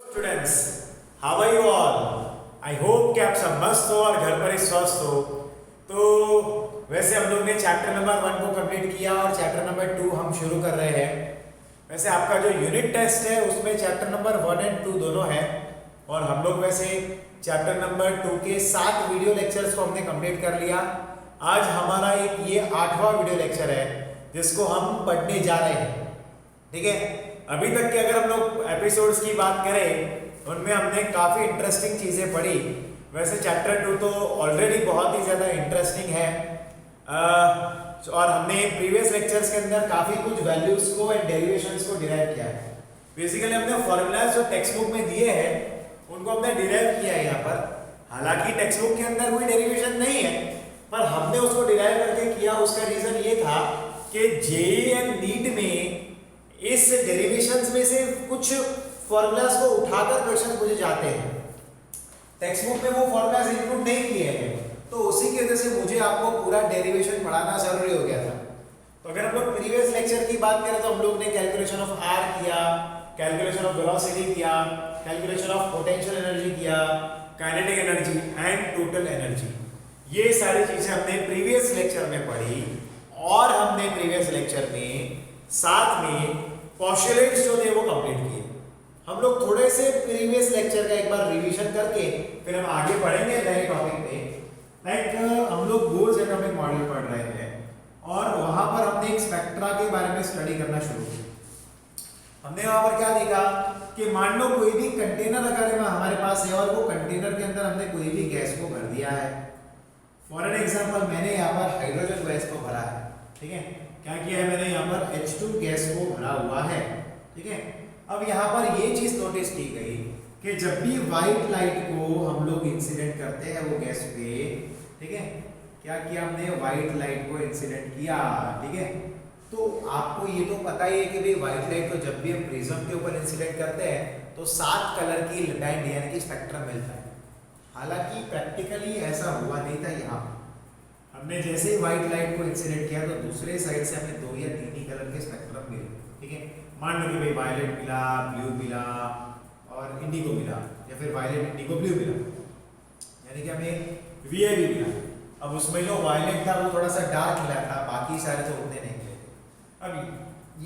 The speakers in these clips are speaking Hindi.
Students, how are you all? I hope कि आप सब मस्त हो और घर पर ही स्वस्थ हो। तो वैसे हम लोग ने चैप्टर नंबर 1 को कंप्लीट किया और चैप्टर नंबर 2 हम शुरू कर रहे हैं। वैसे आपका जो यूनिट टेस्ट है उसमें चैप्टर नंबर 1 एंड 2 दोनों है और हम लोग वैसे चैप्टर नंबर 2 के 7 वीडियो लेक्चर्स को हमने कंप्लीट कर लिया। आज हमारा एक ये 8वां वीडियो लेक्चर है जिसको हम पढ़ने जा रहे हैं। ठीक है, अभी तक के अगर हम लोग एपिसोड्स की बात करें उनमें हमने काफ़ी इंटरेस्टिंग चीज़ें पढ़ी। वैसे चैप्टर 2 तो ऑलरेडी बहुत ही ज़्यादा इंटरेस्टिंग है और हमने प्रीवियस लेक्चर्स के अंदर काफ़ी कुछ वैल्यूज़ को एंड डेरिवेशंस को डिराइव किया है। बेसिकली हमने फॉर्मूलाज जो टेक्स्ट बुक में दिए हैं उनको हमने डिराइव किया है यहाँ पर। हालांकि टेक्स्ट बुक के अंदर कोई डेरिवेशन नहीं है पर हमने उसको डिराइव करके किया। उसका रीज़न ये था कि जेईई एंड नीट में इस डेरिवेशंस में से कुछ फॉर्मूलाज को उठाकर क्वेश्चन पूछे जाते हैं। टेक्स्ट बुक में वो फॉर्मूलाज इंक्लूड नहीं किए हैं तो उसी की वजह से मुझे आपको पूरा डेरिवेशन पढ़ाना जरूरी हो गया था। तो अगर हम लोग प्रीवियस लेक्चर की बात करें तो हम लोग ने कैलकुलेशन ऑफ आर किया, कैलकुलेशन ऑफ वेलोसिटी किया, कैलकुलेशन ऑफ पोटेंशियल एनर्जी किया, kinetic energy and total energy. ये सारी चीजें हमने प्रीवियस लेक्चर में पढ़ी और हमने प्रीवियस लेक्चर में साथ में पोस्टुलेट्स जो थे वो कंप्लीट किए। हम लोग थोड़े से प्रीवियस लेक्चर का एक बार रिवीजन करके फिर हम आगे बढ़ेंगे नए टॉपिक पे। लाइक हम लोग बोर्ड इकोनॉमिक मॉडल पढ़ रहे हैं और वहां पर हमने एक स्पेक्ट्रा के बारे में स्टडी करना शुरू किया। हमने वहां पर क्या देखा कि मान लो कोई भी कंटेनर अगर हमारे पास है और वो कंटेनर के अंदर हमने कोई भी गैस को भर दिया है। फॉर एन एग्जाम्पल मैंने यहाँ पर हाइड्रोजन गैस को भरा है। ठीक है, क्या किया है मैंने यहाँ पर H2 गैस को भरा हुआ है। ठीक है, अब यहाँ पर ये चीज नोटिस की गई कि जब भी व्हाइट लाइट को हम लोग इंसिडेंट करते हैं वो गैस पे, ठीक है, क्या किया हमने व्हाइट लाइट को इंसिडेंट किया। ठीक है, तो आपको ये तो पता ही है कि भाई व्हाइट लाइट को जब भी हम प्रिज्म के ऊपर इंसिडेंट करते हैं तो 7 कलर की बैंड यानी कि स्पेक्ट्रम मिलता है। हालांकि प्रैक्टिकली ऐसा हुआ नहीं था। यहाँ हमने जैसे ही व्हाइट लाइट को इंसिडेंट किया तो दूसरे साइड से हमें 2 या 3 ही कलर के स्पेक्ट्रम मिले। ठीक है, मान लो कि भाई वायलेट मिला, ब्लू मिला और इंडिगो मिला या फिर वायलेट इंडिगो ब्लू मिला, यानी कि हमें वीआईबी मिला। अब उसमें जो वायलेट था वो थोड़ा सा डार्क मिला था, बाकी सारे तो उतने नहीं मिले। अब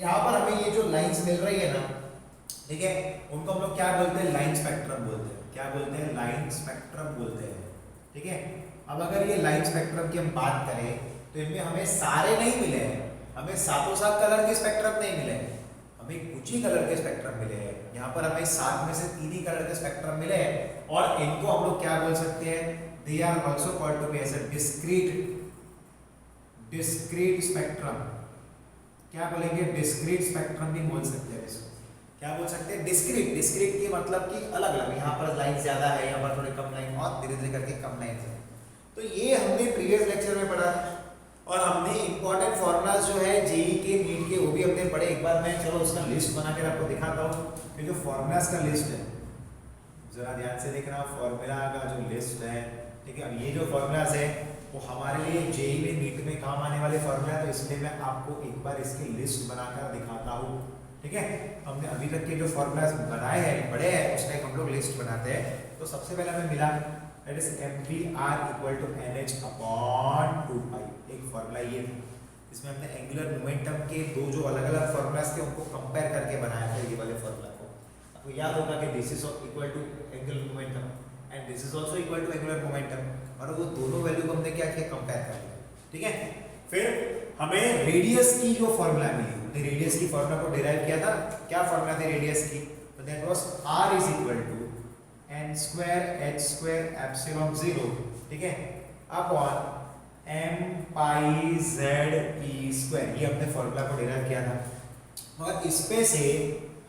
यहाँ पर हमें ये जो लाइंस मिल रही है ना, ठीक है, उनको हम लोग क्या बोलते हैं? लाइन स्पेक्ट्रम बोलते हैं। क्या बोलते हैं? लाइन स्पेक्ट्रम बोलते हैं। ठीक है, अब अगर ये लाइन स्पेक्ट्रम की हम बात करें तो इनमें हमें सारे नहीं मिले हैं, हमें सातों सात कलर के स्पेक्ट्रम नहीं मिले हैं, हमें कुछ ही कलर के स्पेक्ट्रम मिले हैं। यहाँ पर हमें 7 में से 3 ही कलर के स्पेक्ट्रम मिले हैं और इनको हम लोग क्या बोल सकते हैं? They are also called to be as a discrete spectrum. क्या बोलेंगे? डिस्क्रीट स्पेक्ट्रम भी बोल सकते हैं इसको। क्या बोल सकते हैं? डिस्क्रीट। डिस्क्रीट की मतलब कि अलग अलग, यहाँ पर लाइन ज्यादा है, यहाँ पर थोड़े कम लाइन और धीरे धीरे करके कम लाइन है। तो ये हमने प्रीवियस लेक्चर में पढ़ा और हमने इंपॉर्टेंट फॉर्मूलाज जो है जेईई के, नीट के, वो भी हमने पढ़े। एक बार मैं चलो उसका लिस्ट बनाकर आपको दिखाता हूँ कि जो फॉर्मूलाज का लिस्ट है जरा ध्यान से देखना। फॉर्मूला का जो लिस्ट है, ठीक है, अब ये जो फॉर्मूलाज है वो हमारे लिए जेईई में, नीट में काम आने वाले फॉर्मूला है, तो इसलिए मैं आपको एक बार इसकी लिस्ट बनाकर दिखाता हूँ। ठीक है, हमने अभी तक के जो फॉर्मूलाज बनाए हैं, पढ़े हैं, उसका एक हम लोग लिस्ट बनाते हैं। तो सबसे पहले हमें मिला that is mvr equal to nh upon 2 pi। एक फॉर्मूला ये था, इसमें हमने एंगुलर मोमेंटम के दो जो अलग अलग फॉर्मूलाज थे उनको कंपेयर करके बनाया था ये वाले फॉर्मूला को। आपको याद होगा कि this is equal to angular momentum and this is also equal to angular momentum, और वो दोनों वैल्यू को हमने क्या किया? कंपेयर कर लिया। ठीक है, फिर हमें रेडियस की जो फॉर्मूला मिली, हमने रेडियस की फॉर्मूला को डिराइव किया था। क्या फॉर्मूला थी रेडियस की? तो that was r is equal to n square h square epsilon 0, ठीक है, upon m pi z e square. ये हमने फॉर्मूला को डिराइव किया था और इसमें से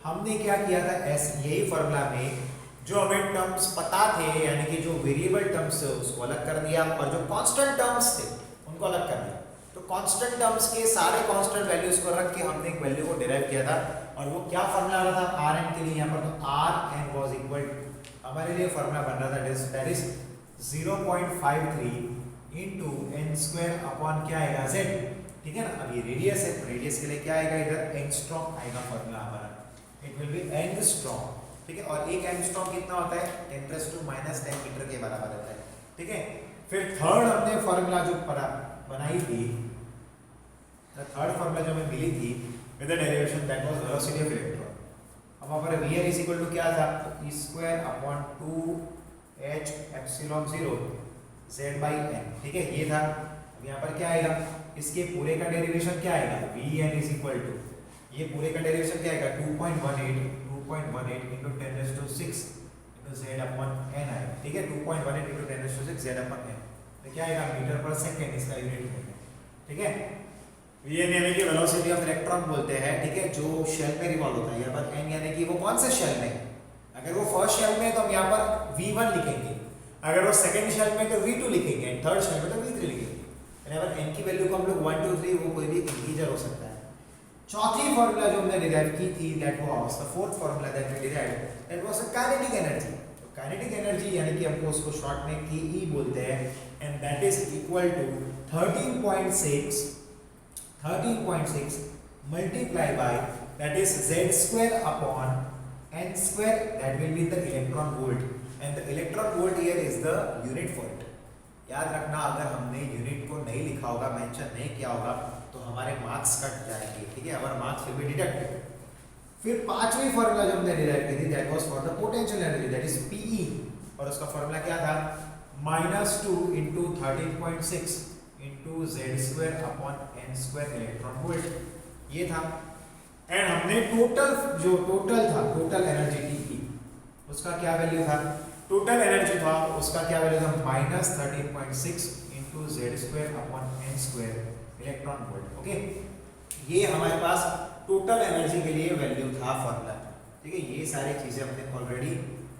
हमने क्या किया था? यही फॉर्मूला में जो हमें टर्म्स पता थे, यानी कि जो वेरिएबल टर्म्स थे उसको अलग कर दिया और जो कांस्टेंट टर्म्स थे उनको अलग कर दिया। तो कांस्टेंट टर्म्स के सारे कांस्टेंट वैल्यूज को रख के हमने एक वैल्यू को डिराइव किया था और वो क्या फॉर्मूला आ रहा था? rn के लिए। यहाँ पर तो rn वाज इक्वल टू, हमारे लिए फॉर्मूला बन रहा था that is 0.53 into n square upon क्या आएगा? z। ठीक है ना, अब ये रेडियस है, रेडियस के लिए क्या आएगा? इधर एंगस्ट्रॉम आएगा फॉर्मूला हमारा। It will be angstrom. ठीक है, और एक एंगस्ट्रॉम कितना होता है 10⁻⁻10 मीटर के बराबर होता है। ठीक है, फिर थर्ड हमने फॉर्मूला जो बनाई थी, थर्ड फॉर्मूला जो हमें मिली थी with the derivation that was velocity of electron. अब वहां पर Vn इज इक्वल टू क्या था, तो E²/2h एप्सिलॉन 0 z/n। ठीक है, ये था। अब यहाँ पर क्या आएगा, इसके पूरे का डेरिवेशन क्या आएगा, Vn इज इक्वल टू, ये पूरे का डेरिवेशन क्या आएगा 2.18 into 10⁶ into z/n आएगा। ठीक है, 2.18 into 10⁶ z/n, तो क्या आएगा मीटर पर सेकंड, इसका यूनिट है। ठीक है, Vn यानी कि वेलोसिटी ऑफ इलेक्ट्रॉन बोलते हैं। ठीक है, जो शेल में रिवॉल्व होता है। यहाँ पर n यानी कि वो कौन से शेल में, अगर वो फर्स्ट शेल में तो हम यहाँ पर V1 लिखेंगे, अगर वो सेकंड शेल में तो V2 लिखेंगे, थर्ड शेल में तो V3 लिखेंगे। यहाँ पर n की वैल्यू को हम लोग 1 2 3 वो कोई भी इंटीजर हो सकता है। चौथी फॉर्मूला जो हमने डिराइव की थी that was the fourth formula that we derived, that was the kinetic energy. तो काइनेटिक एनर्जी यानी कि हमको उसको शॉर्ट में ke बोलते हैं, and that is equal to 13.6 multiplied by that is z²/n² that will be the electron volt, and the electron volt here is the unit for it। याद रखना, अगर हमने यूनिट को नहीं लिखा होगा, मेंशन नहीं किया होगा, तो हमारे मार्क्स कट जाएंगे। ठीक है, हमारे मार्क्स विल बी डिडक्टेड। फिर पांचवी फॉर्मूला जो हमने डिराइव की थी that was for the potential energy, that is Pe, और उसका फॉर्मूला क्या था, -2 × 13.6 × z²/n² इलेक्ट्रॉन वोल्ट, ये था। एंड हमने टोटल एनर्जी Te, उसका क्या वैल्यू था, टोटल एनर्जी था उसका क्या वैल्यू था, -13.6 × z²/n² इलेक्ट्रॉन वोल्ट। ओके, ये हमारे पास टोटल एनर्जी के लिए वैल्यू था फॉर्मूला। ठीक है, ये सारी चीजें हमने ऑलरेडी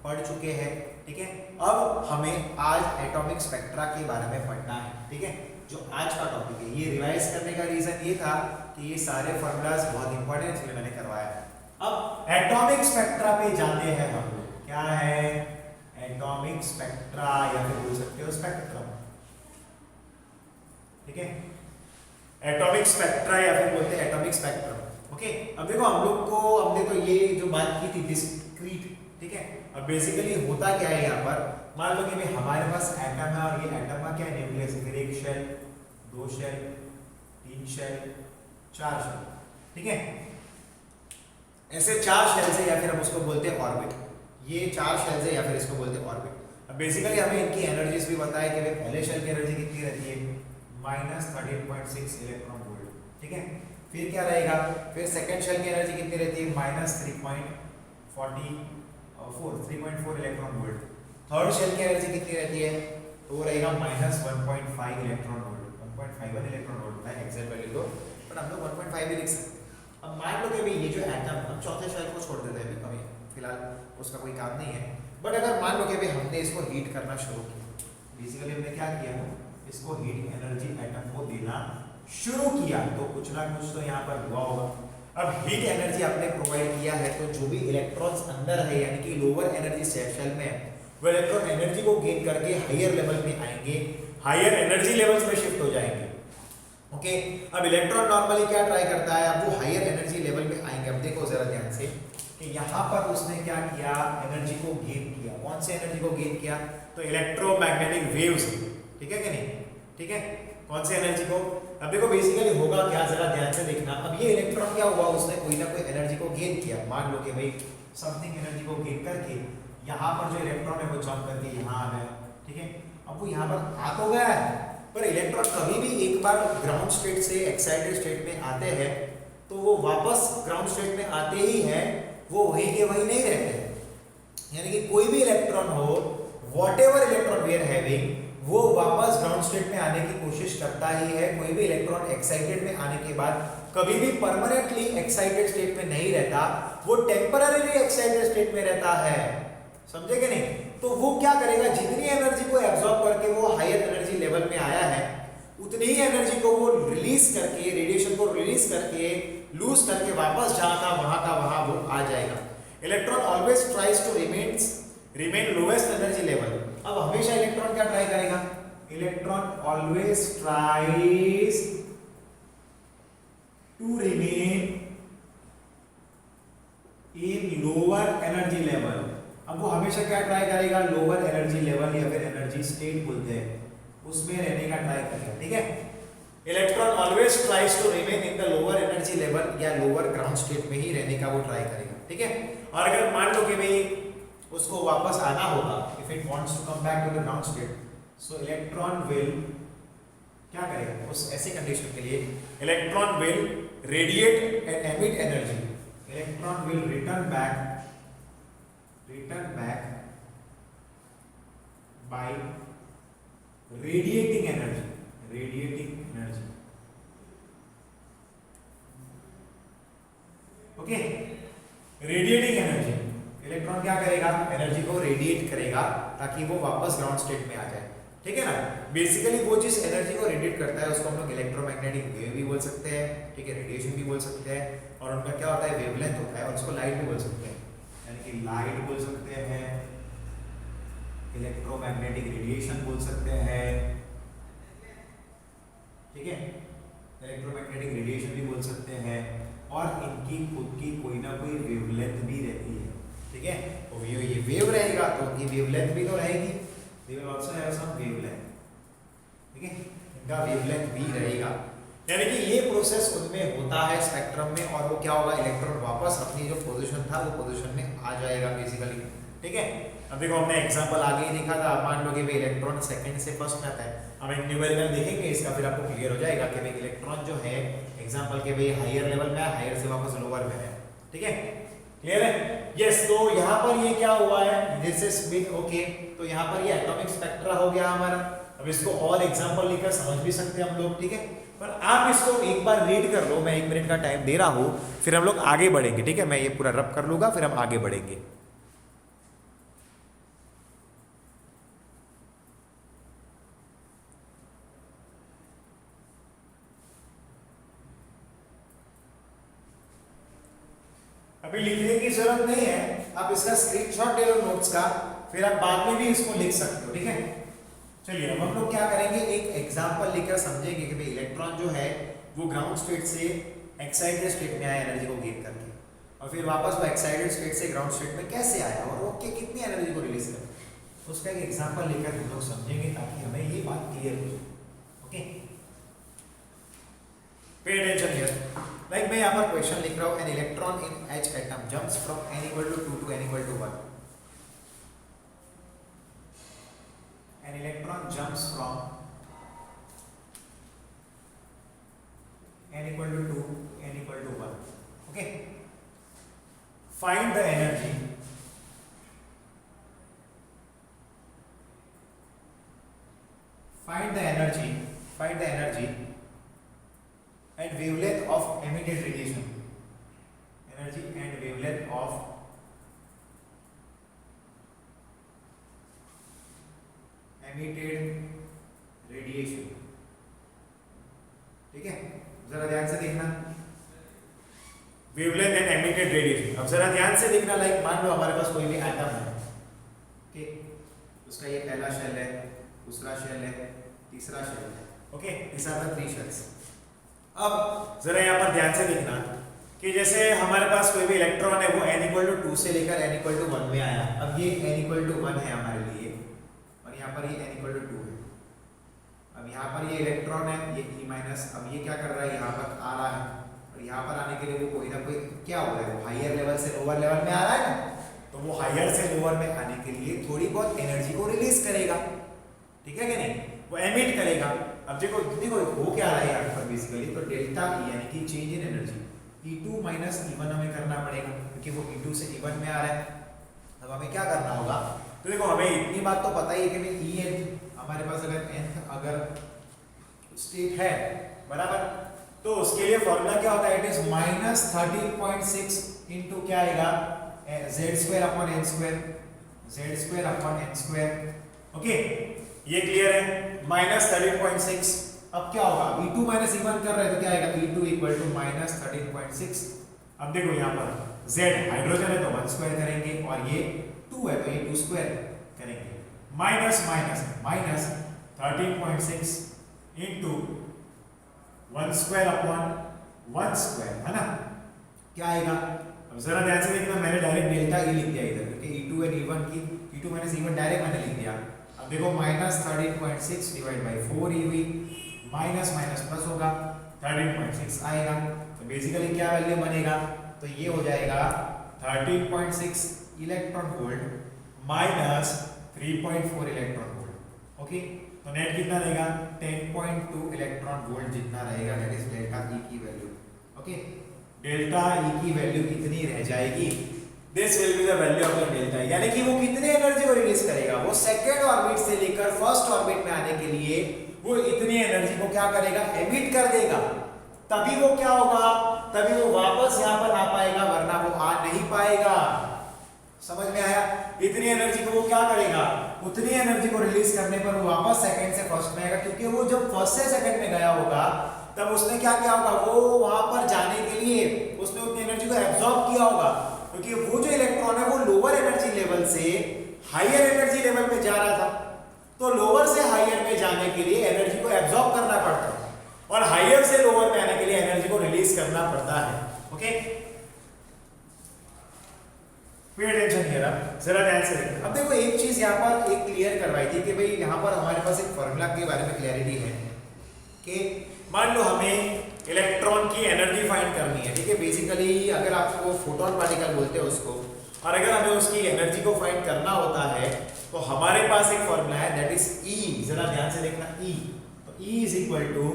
पढ़ चुके हैं। ठीक है, अब हमें आज एटॉमिक स्पेक्ट्रा के बारे में पढ़ना है। ठीक है, जो आज का टॉपिक है, ये रिवाइज करने का रीजन ये था कि ये सारे फॉर्मूलाज बहुत इंपॉर्टेंट इसलिए मैंने करवाया है। अब एटॉमिक स्पेक्ट्रा पे जाते हैं हम लोग। क्या है एटॉमिक स्पेक्ट्रा, या फिर बोल सकते हो स्पेक्ट्रम। ठीक है, एटॉमिक स्पेक्ट्रा या फिर बोलते हैं एटॉमिक स्पेक्ट्रम। ओके, अब देखो हम लोग को, हमने तो ये जो बात की थी डिस्क्रीट। ठीक है, अब बेसिकली होता क्या है यहाँ पर, मान लो कि भाई हमारे पास एटम है, और ये एटम का क्या न्यूक्लियस है, फिर एक शेल, दो शेल, तीन शेल, चार शेल। ठीक है, ऐसे चार शेल से, या फिर हम उसको बोलते हैं ऑर्बिट। ये चार शेल है, या फिर इसको बोलते हैं ऑर्बिट। अब बेसिकली हमें इनकी एनर्जीज भी बताया कि भाई पहले शेल की एनर्जी कितनी रहती है, -13.6 इलेक्ट्रॉन वोल्ट। ठीक है, फिर क्या रहेगा, फिर सेकंड शेल की एनर्जी कितनी रहती है, -3.4 इलेक्ट्रॉन वोल्ट। थर्ड शेल की एनर्जी कितनी रहती है, तो रहेगा -1.5 इलेक्ट्रॉन वोल्ट, 1.51 इलेक्ट्रॉन वोल्ट है एग्जैक्ट वैल्यू तो, बट हम लोग 1.5 भी लिख सकते हैं। अब मान लो कि भाई ये जो एटम, हम चौथे शेल को छोड़ देते हैं अभी, कभी फिलहाल उसका कोई काम नहीं है, बट अगर मान लो कि भाई हमने इसको हीट करना शुरू किया, बेसिकली हमने क्या किया, इसको हीट एनर्जी एटम को देना शुरू किया, तो कुछ ना कुछ तो यहाँ पर हुआ होगा। अब हीट एनर्जी आपने प्रोवाइड किया है, तो जो भी इलेक्ट्रॉन्स अंदर है, यानी कि लोअर एनर्जी शेल में, वो इलेक्ट्रॉन एनर्जी को गेन करके हायर लेवल में आएंगे, हायर एनर्जी लेवल्स में शिफ्ट हो जाएंगे। ओके, अब इलेक्ट्रॉन नॉर्मली क्या ट्राई करता है, अब वो हायर एनर्जी लेवल में आएंगे। अब देखो जरा ध्यान से कि यहाँ पर उसने क्या किया, एनर्जी को गेन किया। कौन से एनर्जी को गेन किया, तो इलेक्ट्रोमैग्नेटिक वेव्स। ठीक है कि नहीं, ठीक है, कौन से एनर्जी को। अब देखो बेसिकली होगा क्या, जरा ध्यान से देखना। अब ये इलेक्ट्रॉन क्या हुआ, उसने कोई ना कोई एनर्जी को गेन किया। मान लो कि भाई समथिंग एनर्जी को गेन करके यहाँ पर जो इलेक्ट्रॉन है वो जंप करके यहाँ आ गया। ठीक है, अब वो यहाँ पर आ तो गया है, पर इलेक्ट्रॉन कभी भी एक बार ग्राउंड स्टेट से एक्साइटेड स्टेट में आते हैं, तो वो वापस ग्राउंड स्टेट में आते ही हैं, वो वहीं के वहीं नहीं रहते। यानी कि कोई भी इलेक्ट्रॉन हो, whatever electron we are having, वो वापस ग्राउंड स्टेट में आने की कोशिश करता ही है। कोई भी इलेक्ट्रॉन एक्साइटेड में आने के बाद कभी भी परमानेंटली एक्साइटेड स्टेट में नहीं रहता, वो टेम्पररीली एक्साइटेड स्टेट में रहता है। समझे कि नहीं, तो वो क्या करेगा, जितनी एनर्जी को एब्जॉर्ब करके वो हायर एनर्जी लेवल में आया है, उतनी ही एनर्जी को वो रिलीज करके, रेडिएशन को रिलीज करके, लूज करके वापस जहां था वहां वो आ जाएगा। Electron always tries to remain lowest energy level. अब हमेशा इलेक्ट्रॉन क्या ट्राई करेगा, electron always tries to remain in lower energy level. अब वो हमेशा क्या ट्राई करेगा, लोअर एनर्जी लेवल या फिर एनर्जी स्टेट बोलते हैं उसमें रहने का ट्राई करेगा, ठीक है। Electron always tries to remain in the lower energy level या लोअर ग्राउंड स्टेट में ही रहने का वो ट्राई करेगा, ठीक है। और अगर मान लो कि भाई उसको वापस आना होगा, if it wants to come back to the ground state, so electron will क्या करेगा उस ऐसे कंडीशन के लिए, electron will radiate and emit energy, electron will return back by radiating energy, okay. Radiating energy, electron क्या करेगा, एनर्जी को रेडिएट करेगा ताकि वो वापस ग्राउंड स्टेट में आ जाए, ठीक है ना। बेसिकली वो जिस एनर्जी को रेडिएट करता है उसको हम लोग इलेक्ट्रोमैग्नेटिक वेव भी बोल सकते हैं, ठीक है, रेडिएशन भी बोल सकते हैं, और उनका क्या होता है वेवलेंथ होता है, और उसको लाइट भी बोल सकते हैं, यानी कि लाइट बोल सकते हैं, इलेक्ट्रोमैग्नेटिक रेडिएशन बोल सकते हैं, ठीक है, इलेक्ट्रोमैग्नेटिक रेडिएशन भी बोल सकते हैं, और इनकी खुद की कोई ना कोई वेवलेंथ भी रहती है, ठीक है। और ये वेव रहेगा तो उनकी वेवलेंथ भी तो रहेगी, they will also have some wavelength, ठीक है, इनका वेवलेंथ भी रहेगा, यानी कि ये प्रोसेस उनमें होता है स्पेक्ट्रम में, और वो क्या होगा, इलेक्ट्रॉन वापस अपनी जो पोजीशन था वो पोजीशन में आ जाएगा बेसिकली, ठीक है। अब देखो हमने एग्जांपल आगे ही देखा था, मान लो कि भाई इलेक्ट्रॉन सेकंड से फर्स्ट में आता है, हम एक न्यूमेरिकल देखेंगे इसका, फिर आपको क्लियर हो जाएगा कि भाई इलेक्ट्रॉन जो है एग्जांपल के भाई हायर लेवल में है, हायर से वापस लोअर में है, ठीक है, क्लियर है, यस। तो यहाँ पर ये क्या हुआ है, दिस इज बिग, ओके, तो यहाँ पर ये एटॉमिक स्पेक्ट्रा हो गया हमारा। अब इसको और एग्जांपल लेकर समझ भी सकते हैं हम लोग, ठीक है, पर आप इसको एक बार रीड कर लो, मैं 1 मिनट का टाइम दे रहा हूँ, फिर हम लोग आगे बढ़ेंगे, ठीक है, मैं ये पूरा रब कर लूंगा फिर हम आगे बढ़ेंगे। अभी लिखने की जरूरत नहीं है, आप इसका स्क्रीनशॉट ले लो नोट्स का, फिर आप बाद में भी इसको लिख सकते हो, ठीक है। चलिए अब हम लोग क्या करेंगे, एक एग्जांपल लेकर समझेंगे कि भाई इलेक्ट्रॉन जो है वो ग्राउंड स्टेट से एक्साइटेड स्टेट में आया एनर्जी को गेन करके, और फिर वापस वो एक्साइटेड स्टेट से ग्राउंड स्टेट में कैसे आया और वो कितनी एनर्जी को रिलीज कर, उसका एक एग्जांपल लेकर हम लोग समझेंगे ताकि हमें ये बात क्लियर हो जाए, okay. Pay attention here, like मैं यहाँ पर क्वेश्चन लिख रहा हूँ, an electron in H atom jumps from n equal to 2 to n equal to 1, an electron jumps from n equal to 2 n equal to 1, okay. Find the energy, find the energy and wavelength of emitted radiation, energy and wavelength of emitted radiation, ठीक है, जरा ध्यान से देखना, वेवलेंथ एंड एमिटेड रेडिएशन। अब जरा ध्यान से देखना, लाइक मान लो हमारे पास कोई भी एटम है, ओके, उसका ये पहला शेल है, दूसरा शेल है, तीसरा शेल है, okay, these are the 3 shells। अब जरा यहाँ पर ध्यान से देखना कि जैसे हमारे पास कोई भी इलेक्ट्रॉन है वो n equal to 2 से लेकर n equal to 1 में आया, अब ये n equal to 1 है हमारे लिए, और यहाँ पर ये n equal to 2 है। अब यहाँ पर ये इलेक्ट्रॉन है, ये E माइनस, अब ये क्या कर रहा है, यहाँ पर आ रहा है, और यहाँ पर आने के लिए वो कोई ना कोई क्या हो रहा है, वो हायर लेवल से लोअर लेवल में आ रहा है ना, तो वो हायर से लोअर में आने के लिए थोड़ी बहुत एनर्जी को रिलीज करेगा, ठीक है कि नहीं, वो एमिट करेगा। अब देखो हो क्या रहा है यहाँ पर बेसिकली, तो डेल्टा E यानी कि change in energy, E2 minus E1 हमें करना पड़ेगा क्योंकि वो E2 से E1 में आ रहा है। अब हमें क्या करना होगा, तो देखो हमें इतनी बात तो पता ही है कि भाई En हमारे पास अगर स्टेट है बराबर, तो उसके लिए फॉर्मूला क्या होता है, इट इज माइनस 13.6 इंटू क्या आएगा, z² upon n², z² upon n², okay, ये क्लियर है, माइनस 13.6। अब क्या होगा, E2 माइनस E1 कर रहे हैं तो क्या आएगा, E2 इक्वल टू माइनस 13.6। अब देखो यहाँ पर Z हाइड्रोजन है तो 1² करेंगे, और ये 2 है तो ये 2² करेंगे, minus minus minus 13.6 into 1² upon 1² है ना, क्या आएगा, अब जरा ध्यान से देखना, मैंने डायरेक्ट डेल्टा ई लिख दिया इधर, क्योंकि E2 और E1 की E2 माइनस E1 डायरेक्ट मैंने लिख दिया। अब देखो minus 13.6 divide by 4 EV, minus minus plus होगा, 13.6 आएगा। तो बेसिकली क्या वैल्यू बनेगा, तो ये हो जाएगा 13.6 electron volt minus 3.4 electron volt. Okay, तो नेट कितना रहेगा, 10.2 इलेक्ट्रॉन वोल्ट जितना रहेगा, दैट इज डेल्टा ई की वैल्यू। ओके, डेल्टा ई की वैल्यू कितनी रह जाएगी, this will be the value of the delta, यानी कि वो कितने एनर्जी को रिलीज करेगा, वो सेकंड ऑर्बिट से लेकर फर्स्ट ऑर्बिट में आने के लिए वो इतनी एनर्जी को क्या करेगा, एमिट कर देगा। तभी वो क्या होगा, तभी वो वापस यहां पर आ पाएगा, वरना वो आ नहीं पाएगा। समझ में आया? इतनी एनर्जी को वो क्या करेगा, उतनी एनर्जी को रिलीज करने पर वो वापस सेकंड से फर्स्ट में आएगा, क्योंकि वो जब फर्स्ट से सेकंड में गया होगा तब उसने क्या किया होगा, वो वहां पर जाने के लिए उसने उतनी एनर्जी को एब्जॉर्ब किया होगा, क्योंकि वो जो इलेक्ट्रॉन है वो लोअर एनर्जी लेवल से हायर एनर्जी लेवल पे जा रहा था। तो लोअर से हायर में जाने के लिए एनर्जी को एब्जॉर्ब करना पड़ता है, और हायर से लोअर में आने के लिए एनर्जी को रिलीज करना पड़ता है। ओके, पे अटेंशन हियर, जरा ध्यान से देखो। अब देखो एक चीज यहाँ पर एक क्लियर करवाई थी कि भाई यहाँ पर हमारे पास एक फॉर्मूला के बारे में क्लैरिटी है कि मान लो हमें इलेक्ट्रॉन की एनर्जी फाइंड करनी है, ठीक है। बेसिकली अगर आपको फोटोन पार्टिकल बोलते हैं उसको, और अगर हमें उसकी एनर्जी को फाइंड करना होता है तो हमारे पास एक फॉर्मूला है, दैट इज ई। जरा ध्यान से देखना, ई, तो E is equal to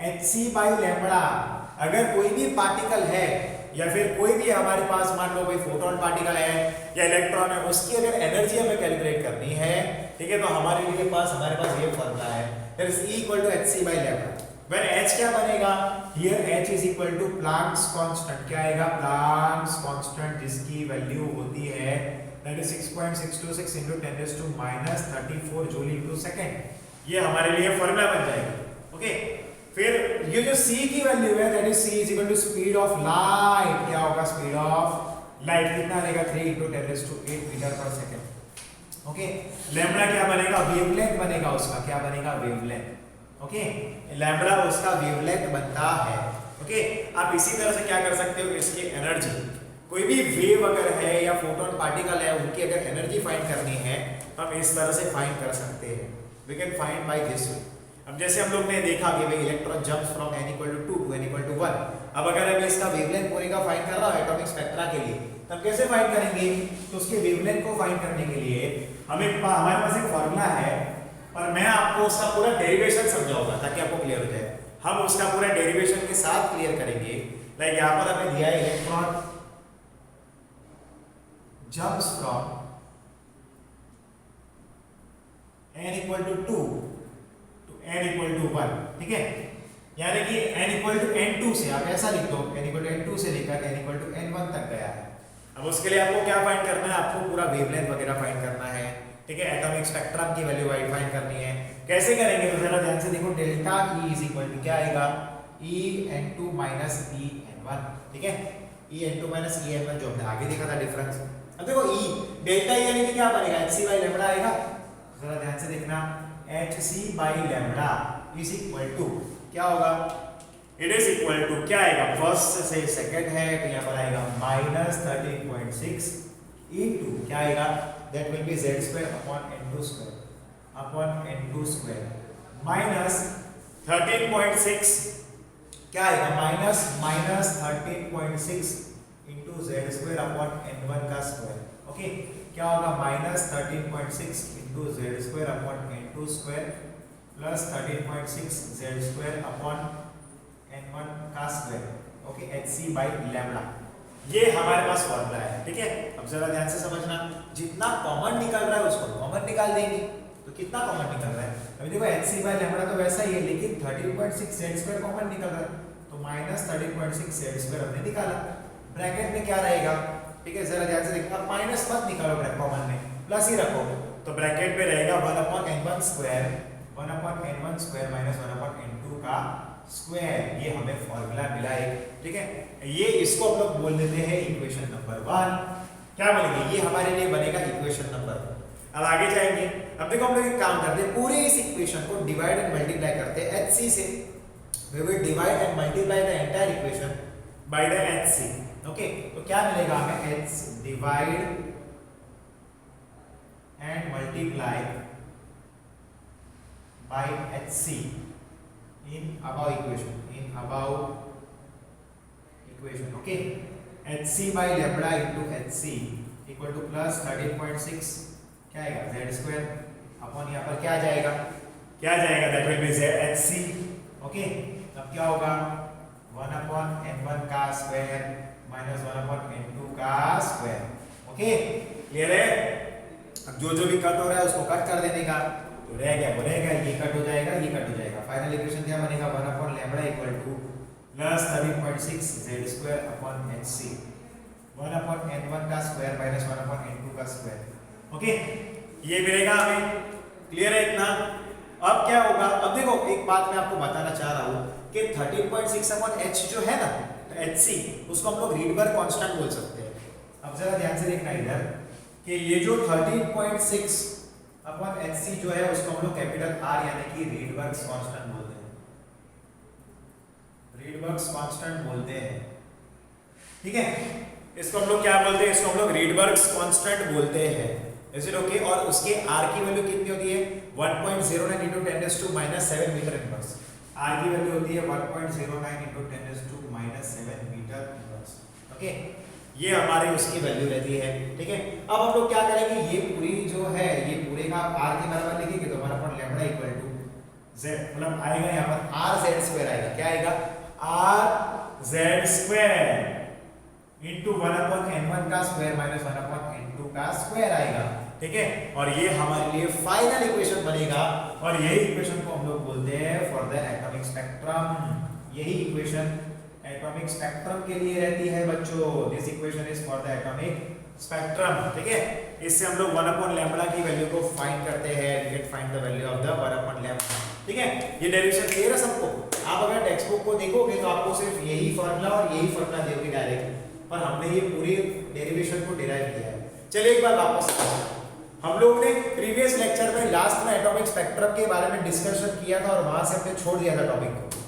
hc by lambda. अगर कोई भी पार्टिकल है या फिर कोई भी हमारे पास, मान लो कोई फोटोन पार्टिकल है या इलेक्ट्रॉन है, उसकी अगर एनर्जी हमें कैलकुलेट करनी है, ठीक है, तो हमारे पास ये फॉर्मूला है, that is E equal to hc by lambda. When h क्या बनेगा, here h is equal to Planck's constant. क्या आएगा, प्लैंक्स कांस्टेंट, जिसकी वैल्यू होती है that is 6.626 into 10⁻³ joule into second. ये हमारे लिए फॉर्मूला बन जाएगा। ओके, फिर ये जो c की वैल्यू है, that is c is equal to speed of light. क्या होगा, स्पीड ऑफ लाइट कितना रहेगा, 3 into 10⁸ मीटर पर सेकंड। ओके, लैम्बडा क्या बनेगा, वेवलेंथ बनेगा उसका, क्या बनेगा, वेवलेंथ। ओके, लैम्बडा उसका वेवलेंथ बनता है। ओके, आप इसी तरह से क्या कर सकते हो, इसकी एनर्जी, कोई भी वेव अगर है या फोटोन पार्टिकल है, उनकी अगर एनर्जी फाइंड करनी है तो हम इस तरह से फाइंड कर सकते हैं। We can find by this way. अब जैसे हम लोग ने देखा कि भाई electron jumps from n equal to 2 to n equal to 1। अब अगर हमें इसका वेवलेंथ पूरे का फाइंड करना है एटॉमिक स्पेक्ट्रा के लिए, तब कैसे फाइंड करेंगे, तो उसके वेवलेंथ को फाइंड करने के लिए हमारे पास एक फॉर्मूला है, और मैं आपको उसका पूरा डेरिवेशन समझाऊंगा ताकि आपको क्लियर हो जाए। हम उसका पूरा डेरिवेशन के साथ क्लियर करेंगे। लाइक यहाँ पर हमें दिया है electron jumps from n equal to 2 to n equal to 1, ठीक है, यानी कि n इक्वल टू n2 से, आप ऐसा लिख दो, n इक्वल टू n2 से लेकर n इक्वल टू n1 तक गया है। अब उसके लिए आपको क्या फाइंड करना है, आपको पूरा वेवलेंथ वगैरह फाइंड करना है, ठीक है, एटॉमिक स्पेक्ट्रम की वैल्यू फाइंड करनी है। कैसे करेंगे, तो जरा ध्यान से देखो, delta E is equal to क्या आएगा, En2 माइनस En1, ठीक है, En2 माइनस En1 जो हमने आगे देखा था डिफरेंस। अब देखो E डेल्टा E यानी कि क्या बनेगा, hc बाई लैम्बडा आएगा। जरा ध्यान से देखना, hc by lambda is equal to क्या होगा, इट इज इक्वल टू क्या आएगा, फर्स्ट से सेकंड है तो यहाँ पर आएगा माइनस 13.6 इनटू क्या आएगा, that will be z² upon n2 square minus 13.6 क्या आएगा, minus 13.6 into z² upon n1 का स्क्वायर। ओके, क्या होगा, minus 13.6 into z² upon n2 square plus 13.6 z² upon n1 का square. Okay, hc by lambda, ये हमारे पास फॉर्मूला है, ठीक है। अब जरा ध्यान से समझना, जितना कॉमन निकल रहा है उसको कॉमन निकाल देंगे, तो कितना कॉमन निकल रहा है, अभी देखो hc बाई लैम्बडा तो वैसा ही है, लेकिन 13.6 z² कॉमन निकल रहा है, तो माइनस 13.6 z² हमने निकाला। ब्रैकेट में क्या रहेगा, ठीक है, जरा ध्यान से देखना, माइनस मत निकालो कॉमन में, प्लस ही रखो, तो ब्रैकेट में रहेगा 1 upon n1 square minus 1 upon n2 का स्क्वायर। ये हमें फॉर्मूला मिला है, ठीक है। ये इसको हम लोग बोल देते हैं इक्वेशन नंबर 1। क्या बनेगी, ये हमारे लिए बनेगा इक्वेशन नंबर 1। अब आगे जाएंगे। अब देखो हम लोग एक काम करते हैं, पूरे इस इक्वेशन को डिवाइड एंड मल्टीप्लाई करते हैं hc से। We will divide and multiply the entire equation by the hc, okay, तो क्या मिलेगा हमें, h divide and multiply by hc इन above equation, okay. hc by lambda into hc equal to plus 13.6 क्या आएगा, z स्क्वायर अपॉन यहाँ पर क्या आ जाएगा, that will be hc, okay. अब क्या होगा, 1 अपॉन n1 का स्क्वायर माइनस 1 अपॉन n2 का स्क्वायर, ओके, क्लियर है। अब जो भी कट हो रहा है उसको कट कर देने का, तो रह गया वो रहेगा, ये कट हो जाएगा, ये कट हो जाएगा, फाइनल इक्वेशन क्या बनेगा, 1 upon lambda equal to plus 13.6 z square upon hc 1 upon n1 का स्क्वायर माइनस 1 अपॉन n2 का स्क्वायर, ओके, ये मिलेगा हमें, क्लियर है इतना। अब क्या होगा, अब देखो एक बात मैं आपको बताना चाह रहा हूँ कि 13.6 अपॉन h जो है ना, तो hc उसको हम लोग रीडबर्ग कांस्टेंट बोल सकते हैं। अब जरा ध्यान से देखना इधर कि ये जो 13.6 अपॉन hc जो है उसको हम लोग कैपिटल R यानी कि रीडबर्ग कांस्टेंट बोलते हैं, ठीक है। इसको हम लोग क्या बोलते हैं, इसको हम लोग रीडबर्ग कांस्टेंट बोलते हैं, इज इट ओके। और उसके R की वैल्यू कितनी होती है, 1.09 into 10⁻⁷ मीटर इनवर्स। R की वैल्यू होती है 1.09 into 10⁻⁷ मीटर इनवर्स, ओके, ये हमारी उसकी वैल्यू रहती है, ठीक है। अब हम लोग क्या करेंगे, ये पूरी जो है ये पूरे का R के बराबर लिखेंगे तो हमारा पर लैम्बडा इक्वल टू z, मतलब आएगा यहाँ पर r z स्क्वायर आएगा, क्या आएगा, r z square into 1 upon n1 का स्क्वायर माइनस 1 अपॉन n2 का स्क्वायर आएगा, ठीक है। और ये हमारे लिए फाइनल इक्वेशन बनेगा, और यही इक्वेशन को हम लोग बोलते हैं फॉर द एटॉमिक स्पेक्ट्रम। यही इक्वेशन एटॉमिक स्पेक्ट्रम के लिए रहती है बच्चों, this equation is for the atomic spectrum, ठीक है। इससे हम लोग 1 अपॉन लैम्बडा की वैल्यू को फाइंड करते हैं, get find the value of the 1 upon lambda, ठीक है। ये डेरिवेशन क्लियर है सबको। आप अगर टेक्स्ट बुक को देखोगे तो आपको सिर्फ यही फार्मूला और यही फार्मूला देगी डायरेक्ट, पर हमने ये पूरी डेरिवेशन को डिराइव किया है। चलिए एक बार वापस, हम लोग ने प्रीवियस लेक्चर में लास्ट में एटॉमिक स्पेक्ट्रम के बारे में डिस्कशन किया था और वहां से हमने छोड़ दिया था टॉपिक को,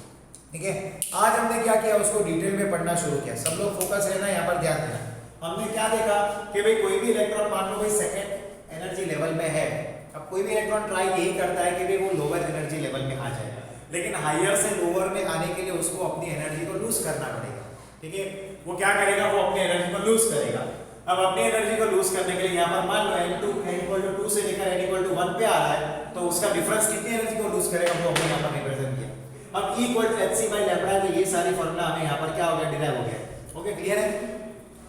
ठीक है। आज हमने क्या किया, उसको डिटेल में पढ़ना शुरू किया। सब लोग फोकस रहना, यहाँ पर ध्यान देना। हमने क्या देखा कि भाई कोई भी इलेक्ट्रॉन मान लो भाई सेकंड एनर्जी लेवल में है, अब कोई भी इलेक्ट्रॉन ट्राई यही करता है कि भाई वो लोअर एनर्जी लेवल में आ जाए, लेकिन हायर से लोअर में आने के लिए उसको अपनी एनर्जी को लूज करना पड़ेगा, ठीक है। वो क्या करेगा, वो अपनी एनर्जी को लूज करेगा। अब अपनी एनर्जी को लूज करने के लिए यहाँ पर मान लो n2 से लेकर n 1 पे आ रहा है, तो उसका डिफरेंस कितनी एनर्जी को लूज करेगा वो हमने यहाँ पर रिप्रेजेंट किया। अब E equal to hc by lambda, तो ये सारी फॉर्मूला हमें यहाँ पर क्या हो गया, डिराइव हो गया, ओके, क्लियर है,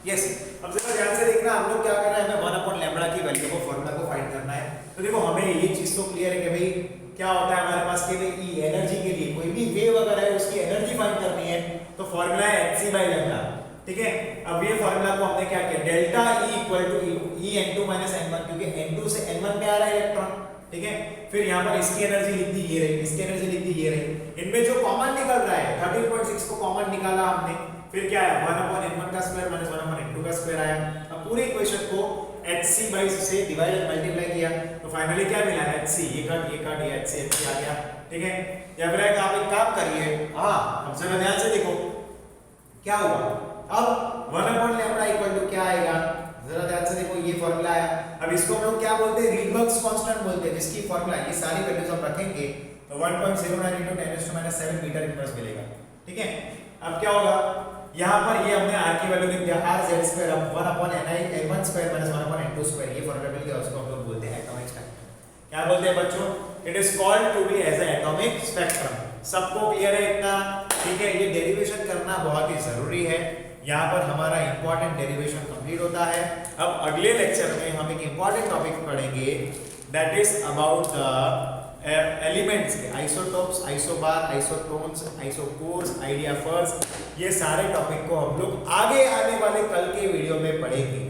यस। अब जरा ध्यान से देखना, हम लोग क्या कर रहे हैं, हमें 1 अपॉन लैम्बडा की वैल्यू को फॉर्मूला को फाइंड करना है। तो देखो हमें ये चीज तो क्लियर है कि भाई क्या होता है हमारे पास के लिए E एनर्जी के लिए कोई भी वेव अगर है उसकी एनर्जी फाइंड करनी है तो फॉर्मूला है hc बाय लैम्बडा, ठीक है। अब ये फॉर्मूला को हमने क्या किया, delta E equal to E n2 minus n1, क्योंकि n2 से n1 पे आ रहा है इलेक्ट्रॉन, ठीक है। फिर यहाँ पर इसकी एनर्जी लिख दी ये रही, इसकी एनर्जी लिख दी ये रही, इनमें जो कॉमन निकल रहा है 13.6 को कॉमन निकाला हमने, फिर क्या है 1 अपॉन n1 का स्क्वायर माइनस 1 अपॉन n2 का स्क्वायर आया। अब पूरे इक्वेशन को hc बाय से डिवाइड एंड मल्टीप्लाई किया तो फाइनली क्या मिला, hc, ये कट ये hc आ गया, ठीक है। या फिर आप एक काम करिए, हाँ अब जरा ध्यान से देखो क्या हुआ, अब 1 अपॉन लैम्बडा इक्वल टू क्या आएगा, जरा ध्यान से देखो, ये फॉर्मूला आया। अब इसको हम लोग क्या बोलते हैं, रीडबर्ग कांस्टेंट बोलते हैं, जिसकी फॉर्मूला ये सारी वैल्यूज हम रखेंगे तो 1.09 into 10⁻⁷ मीटर इनवर्स मिलेगा, ठीक है। अब क्या होगा, यहाँ पर ये हमने r की वैल्यू लिख दिया, r z स्क्वायर, अब 1 upon n1 square minus 1 upon n2 square, ये फॉर्मूला मिल गया, उसको हम लोग बोलते हैं एटॉमिक स्पेक्ट्रम। क्या बोलते हैं बच्चों, it is called to be as a atomic spectrum. सबको क्लियर है इतना, ठीक है। ये डेरिवेशन करना बहुत ही जरूरी है, यहाँ पर हमारा इंपॉर्टेंट डेरिवेशन कंप्लीट होता है। अब अगले लेक्चर में हम एक इंपॉर्टेंट टॉपिक पढ़ेंगे, दैट इज अबाउट एलिमेंट्स के आइसोटोप्स, आइसोबार, आइसोटोन्स, आइसोकोर्स, आइडियाफर्स, ये सारे टॉपिक को हम लोग आगे आने वाले कल के वीडियो में पढ़ेंगे,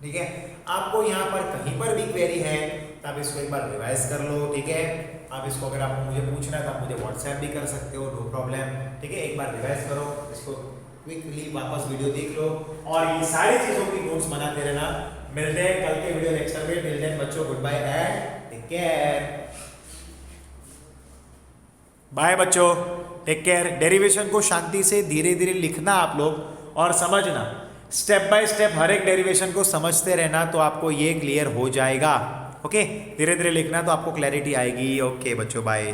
ठीक है। आपको यहाँ पर कहीं पर भी क्वेरी है तो आप इसको एक बार रिवाइज कर लो, ठीक है। आप इसको अगर आपको मुझे पूछना है तो आप मुझे व्हाट्सएप भी कर सकते हो, नो प्रॉब्लम, ठीक है। एक बार रिवाइज करो, इसको क्विकली वापस वीडियो देख लो और ये सारी चीजों की नोट्स बनाते रहना। मिलते हैं कल के वीडियो लेक्चर में, टिल देन बच्चों good bye and take care. Bye बच्चों, टेक केयर। डेरिवेशन को शांति से धीरे धीरे लिखना आप लोग और समझना, स्टेप बाय स्टेप हर एक डेरिवेशन को समझते रहना तो आपको ये क्लियर हो जाएगा। ओके, धीरे धीरे लिखना तो आपको क्लैरिटी आएगी। ओके बच्चों, बाय।